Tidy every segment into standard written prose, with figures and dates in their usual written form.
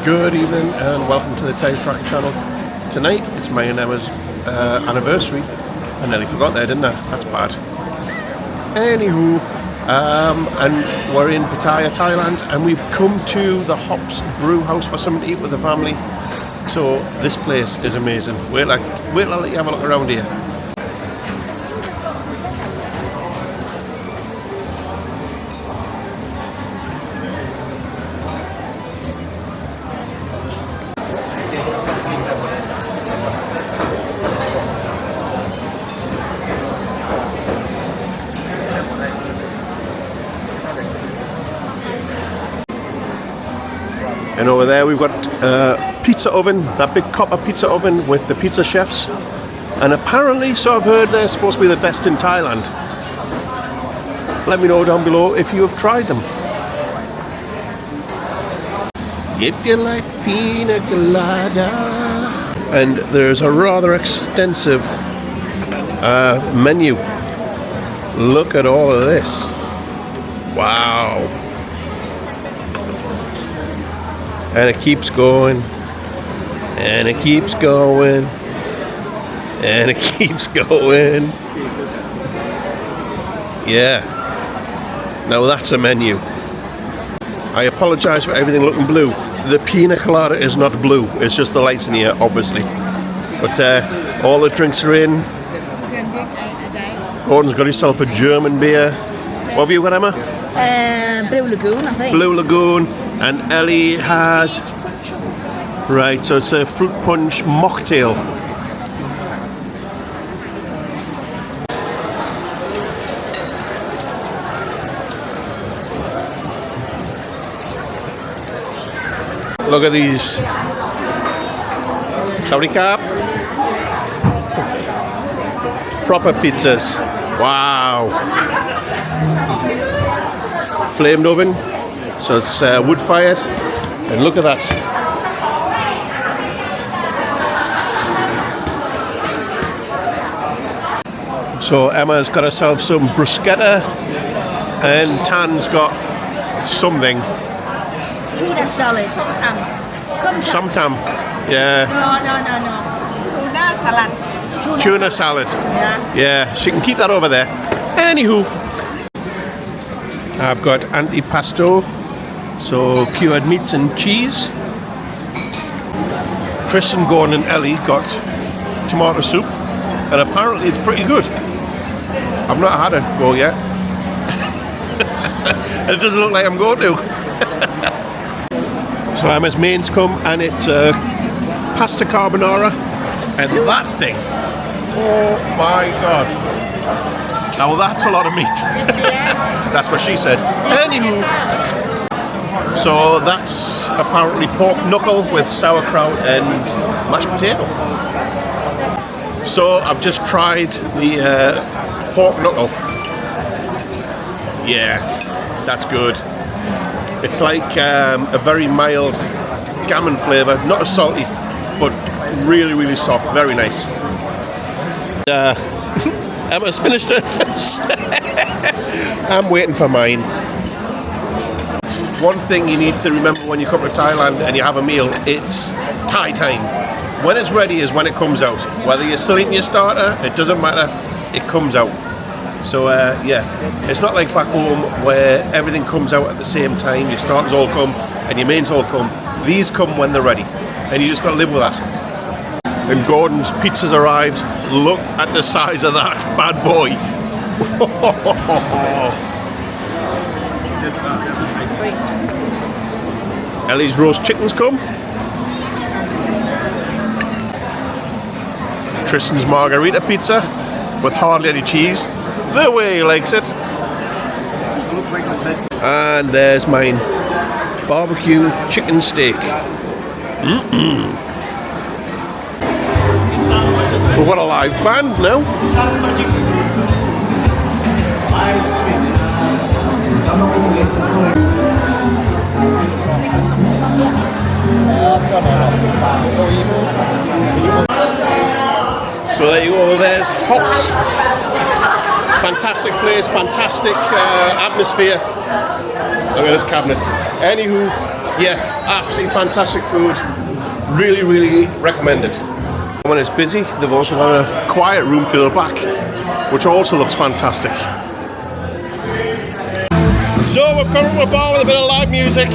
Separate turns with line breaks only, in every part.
Good evening and welcome to the TerryTracker channel. Tonight it's my and Emma's anniversary. I nearly forgot there, didn't I? That's bad. Anywho, and we're in Pattaya, Thailand, and we've come to the Hops Brewhouse for something to eat with the family. So this place is amazing. Wait till I let you have a look around here. And over there we've got a pizza oven, that big copper pizza oven with the pizza chefs. And apparently, so I've heard, they're supposed to be the best in Thailand. Let me know down below if you have tried them. If you like pina colada. And there's a rather extensive menu. Look at all of this. Wow. And it keeps going, and it keeps going, and it keeps going. Yeah. Now that's a menu. I apologise for everything looking blue. The pina colada is not blue. It's just the lights in here, obviously. But all the drinks are in. Gordon's got himself a German beer. What have you got, Emma?
Blue Lagoon, I think.
Blue Lagoon. And Ellie has, right, so it's a fruit punch mocktail. Look at these. Sorry, Cap. Proper pizzas. Wow. Flamed oven. So it's wood fired, and look at that. So Emma's got herself some bruschetta, and Tan's got something.
Tuna salad.
Some tam. Yeah.
No. Tuna salad.
Tuna salad. Yeah, she can keep that over there. Anywho, I've got antipasto. So cured meats and cheese. Tristan, Gordon and Ellie got tomato soup, and apparently it's pretty good. I've not had it go yet. And it doesn't look like I'm going to. So Emma's mains come, and it's pasta carbonara, and that thing, oh my god. Now that's a lot of meat. That's what she said. Anywho. So that's apparently pork knuckle with sauerkraut and mashed potato. So I've just tried the pork knuckle. Yeah, that's good. It's like a very mild gammon flavour, not as salty, but really, really soft, very nice. Emma's finished it. I'm waiting for mine. One thing you need to remember when you come to Thailand and you have a meal, it's Thai time. When it's ready is when it comes out. Whether you're still eating your starter, it doesn't matter, it comes out. So yeah, it's not like back home where everything comes out at the same time, your starters all come and your mains all come. These come when they're ready, and you just got to live with that. And Gordon's pizza's arrived. Look at the size of that bad boy. Ellie's roast chicken's come. Tristan's margarita pizza with hardly any cheese, the way he likes it. And there's mine, barbecue chicken steak. We've got a live band now. So there you go, there's Hops. Fantastic place, fantastic atmosphere. Look at this cabinet. Anywho, Yeah, absolutely fantastic food. Really, really recommend it. When it's busy, they've also got a quiet room for the back, which also looks fantastic. So we've come to a bar with a bit of live music.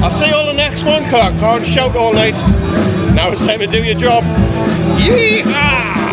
I'll see you on the next one, because I can't shout all night. Now it's time to do your job. Yeehaw!